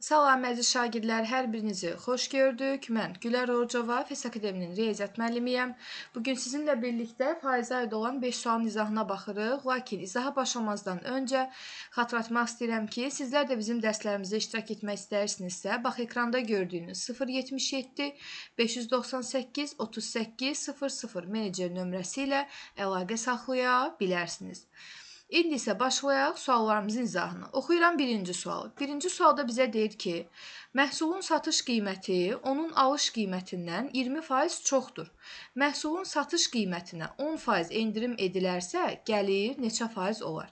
Salam əziz şagirdlər, hər birinizi xoş gördük. Mən Gülər Orcova, Fes Akademinin riyaziyyat müəllimiyəm. Bugün sizinlə birlikdə faizə aid olan 5 sualın izahına baxırıq. Lakin izaha başlamazdan öncə xatırlatmaq istəyirəm ki, sizlər də bizim dərslərimizdə iştirak etmək istəyirsinizsə, bax ekranda gördüyünüz 077 598 38 00 menecer nömrəsi ilə əlaqə saxlaya bilərsiniz. İndi isə başlayaq suallarımızın izahına. Oxuyuram birinci sualı. Birinci sualda bizə deyir ki, məhsulun satış qiyməti onun alış qiymətindən 20% çoxdur. Məhsulun satış qiymətinə 10% endirim edilərsə, gəlir neçə faiz olar?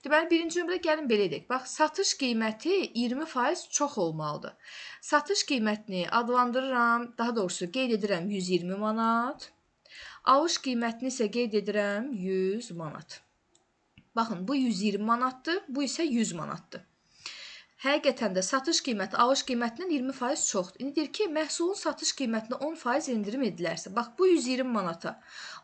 Deməli, birinci nömrədə gəlin belə edək. Bax, satış qiyməti 20% çox olmalıdır. Satış qiymətini adlandırıram, daha doğrusu qeyd edirəm 120 manat. Alış qiymətini isə qeyd edirəm 100 manat. Baxın, bu 120 manatdır, bu isə 100 manatdır. Həqiqətən də satış qiyməti alış qiymətindən 20% çoxdur. İndi deyir ki, məhsulun satış qiymətinə 10% endirim edilərsə, bax bu 120 manata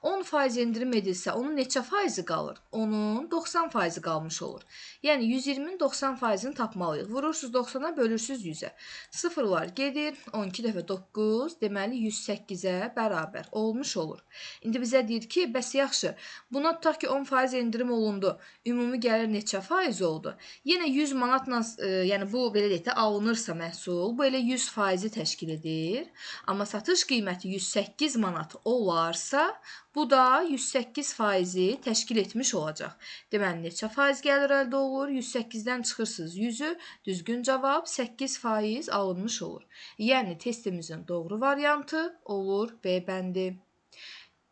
10% endirim edilsə, onun neçə faizi qalır? Onun 90% qalmış olur. Yəni 120-nin 90%-ni tapmalıyıq. Vurursunuz 90-a, bölürsünüz 100-ə. Sıfırlar gedir, 12 dəfə 9, deməli 108-ə bərabər olmuş olur. İndi bizə deyir ki, bəs yaxşı, buna tutaq ki 10% endirim olundu. Ümumi gəlir neçə faiz oldu? Yenə 100 manatla, yəni bu belə deyək də alınırsa məhsul, bu elə 100%-i təşkil edir. Amma satış qiyməti 108 manat olarsa, bu da 108%-i təşkil etmiş olacaq. Deməli, neçə faiz gəlir əldə olur? 108-dən çıxırsınız 100-ü, düzgün cavab 8% alınmış olur. Yəni, testimizin doğru variantı olur B bəndi.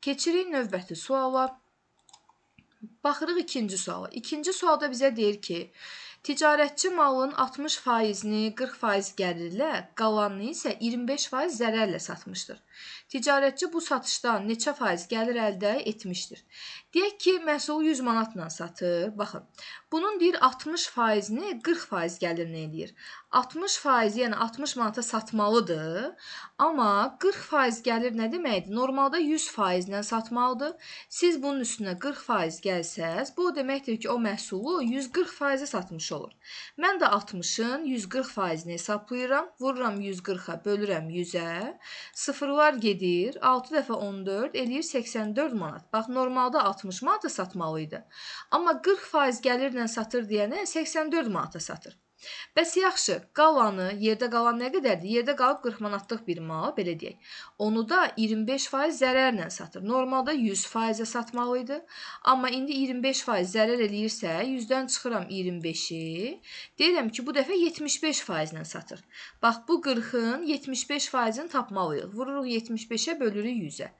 Keçirik növbəti suala. Baxırıq ikinci suala. İkinci sualda bizə deyir ki, ticarətçi malın 60%-ni 40% gəlirlə, qalanını isə 25% zərərlə satmışdır. Ticarətçi bu satışdan neçə faiz gəlir əldə etmişdir? Deyək ki, məhsulu 100 manatla satır. Baxın, bunun deyir 60%-ni 40% gəlirinə eləyir. 60%, yəni 60 manata satmalıdır. Amma 40% gəlir nə deməkdir? Normalda 100%-lə satmalıdır. Siz bunun üstünə 40% gəlsəz, bu deməkdir ki, o məhsulu 140%-ə satmış olur. Mən də 60-ın 140%-ni hesablayıram. Vururam 140-a, bölürəm 100-ə. Sıfırlar gedir. 6 dəfə 14 eləyir 84 manat. Bax, normalda 60 manata satmalıydı. Amma 40% gəlirlə satır deyənə 84 manata satır. Bəs yaxşı, qalanı, yerdə qalan nə qədərdir? Yerdə qalıb 40 manatlıq bir mal, belə deyək. Onu da 25% zərərlə satır. Normalda 100%-ə satmalıydı. Amma indi 25% zərər eləyirsə, 100-dən çıxıram 25-i. Deyirəm ki, bu dəfə 75%-lə satır. Bax, bu 40-ın 75%-ni tapmalıyıq. Vururuq 75-ə, bölürük 100-ə.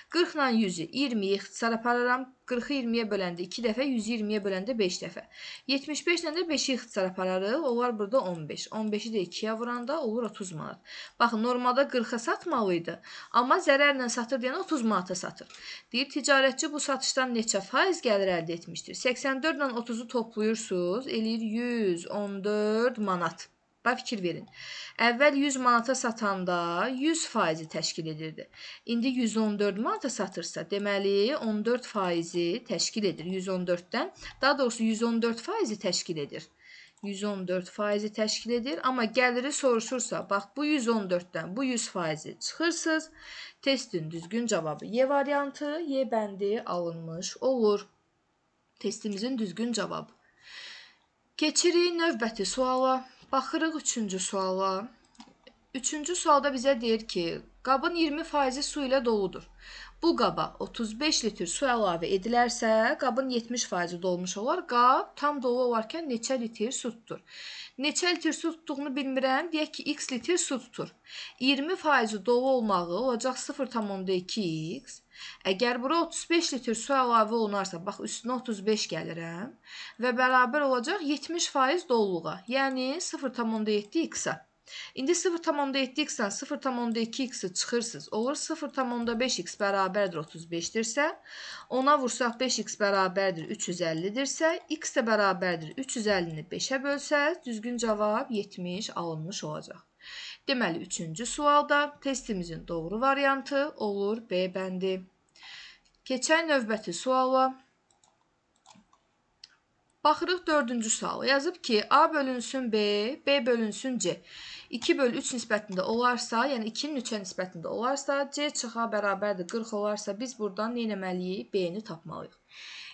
40-la 100-ü 20-yə ixtisar aparıram. 40-ı 20-yə böləndə 2 dəfə, 100-ü 20-yə böləndə 5 dəfə. 75-lə də 5-i ixtisar apararıq. Olar burada 15. 15-i də 2-yə vuranda olur 30 manat. Baxın, normalda 40-a satmalıydı. Amma zərərlə satır deyən 30 manata satır. Deyir, ticarətçi bu satışdan neçə faiz gəlir əldə etmişdir? 84 ilə 30-u toplayırsınız, eləyir 114 manat. Bax, fikir verin. Əvvəl 100 manata satanda 100%-i təşkil edirdi. İndi 114 manata satırsa, deməli 14%-i təşkil edir. 114-dən, daha doğrusu 114%-i təşkil edir. 114%-i təşkil edir. Amma gəliri soruşursa, bax bu 114-dən bu 100%-i çıxırsınız. Testin düzgün cavabı Y variantı, Y bəndi alınmış olur. Testimizin düzgün cavabı. Keçirik növbəti suala. Baxırıq üçüncü suala. Üçüncü sualda bizə deyir ki, qabın 20%-i su ilə doludur. Bu qaba 35 litr su əlavə edilərsə, qabın 70%-i dolmuş olar. Qab tam dolu olarkən neçə litr su tutur? Neçə litr su tutduğunu bilmirəm. Deyək ki, x litr su tutur. 20%-i dolu olmağı olacaq 0,2x. Əgər bura 35 litr su əlavə olunarsa, bax üstünə 35 gəlirəm və bərabər olacaq 70% doluluğa, yəni 0,7x-a. İndi 0,7x-dən 0,2x-i çıxırsınız. Olur 0,5x bərabərdir 35-dirsə, ona vursaq 5x bərabərdir 350-dirsə, x də bərabərdir 350-ni 5-ə bölsəz, düzgün cavab 70 alınmış olacaq. Deməli, üçüncü sualda testimizin doğru variantı olur B bəndi. Keçək növbəti suala. Baxırıq 4-cü suala. Yazıb ki, A bölünsün B, B bölünsün C. 2 bölü 3 nisbətində olarsa, yəni 2-nin 3-ə nisbətində olarsa, C çıxa bərabərdir 40 olarsa, biz buradan nə etməliyik? B-ni tapmalıyıq.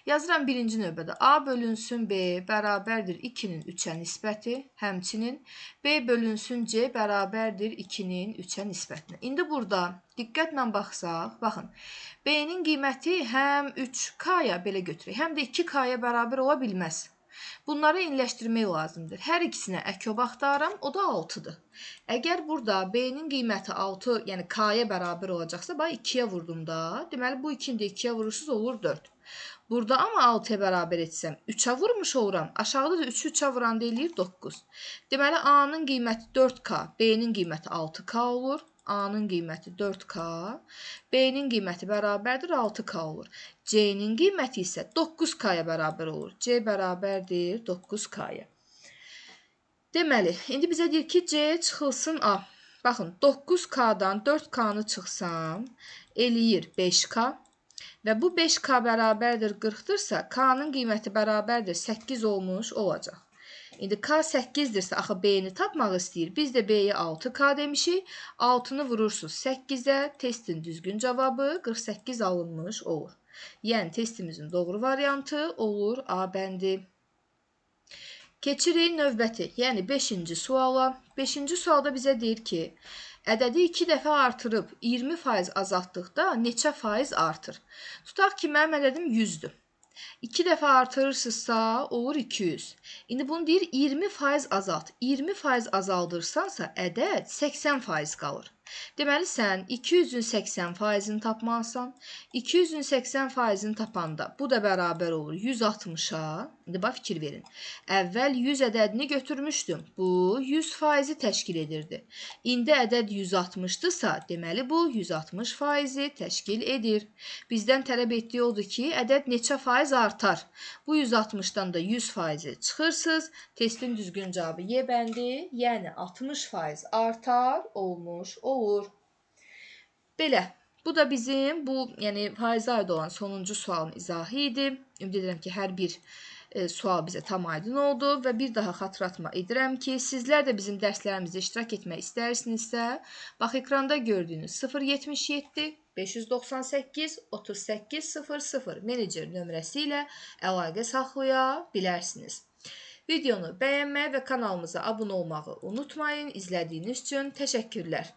Yazıram birinci növbədə. A bölünsün B bərabərdir 2-nin 3-ə nisbəti, həmçinin B bölünsün C bərabərdir 2-nin 3-ə nisbətinə. İndi burada diqqətlə baxsaq, baxın, B-nin qiyməti həm 3K-ya belə götürək, həm də 2K-ya bərabər ola bilməz. Bunları eyniləşdirmək lazımdır. Hər ikisinə ək-ob axtarıram, o da 6-dır. Əgər burada B-nin qiyməti 6, yəni K-ya bərabər olacaqsa, bax 2-yə vurdum da. Deməli, bu 2-ni də 2-yə vurursunuz, olur 4. Burada amma 6-ya bərabər etsəm, 3-ə vurmuş oluram. Aşağıda da 3-ü 3-ə vuranda eləyir 9. Deməli, A-nın qiyməti 4K, B-nin qiyməti 6K olur. A-nın qiyməti 4K, B-nin qiyməti bərabərdir 6K olur. C-nin qiyməti isə 9K-ya bərabər olur. C bərabərdir 9K-ya. Deməli, indi bizə deyir ki, C çıxılsın A. Baxın, 9K-dan 4K-nı çıxsam, eləyir 5K. Və bu 5K bərabərdir 40-dırsa, K-nın qiyməti bərabərdir 8 olmuş olacaq. İndi K 8-dirsə, axı B-ni tapmaq istəyir. Biz də B-yə 6K demişik. 6-nı vurursunuz 8-ə, testin düzgün cavabı 48 alınmış olur. Yəni, testimizin doğru variantı olur A bəndi. Keçirik növbəti, yəni 5-ci suala. 5-ci sualda bizə deyir ki, ədədi 2 dəfə artırıb 20% azaltdıqda neçə faiz artır? Tutaq ki, mənim ədədim 100-dür. 2 dəfə artırırsınızsa, olur 200. İndi bunu deyir, 20% azalt. 20% azaldırsansa, ədəd 80% qalır. Deməli, sən 200-ün 80%-ni tapmalısan. 200-ün 80%-ni tapanda bu da bərabər olur 160-a. İndi bax, fikir verin. Əvvəl 100 ədədini götürmüşdüm. Bu 100%-i təşkil edirdi. İndi ədəd 160-dırsa, deməli bu 160%-i təşkil edir. Bizdən tələb etdiyi odur ki, ədəd neçə faiz artar? Bu 160-dan da 100%-i çıxırsınız. Testin düzgün cavabı Y bəndi, yəni 60% artar olmuş olur. Belə, bu da bizim yəni faizə aid olan sonuncu sualın izahı idi. Ümid edirəm ki, hər bir sual bizə tam aydın oldu və bir daha xatırlatma edirəm ki, sizlər də bizim dərslərimizdə iştirak etmək istərsinizsə, bax, ekranda gördüyünüz 077 598 38 00 menecer nömrəsi ilə əlaqə saxlaya bilərsiniz. Videonu bəyənmək və kanalımıza abunə olmağı unutmayın. İzlədiyiniz üçün təşəkkürlər.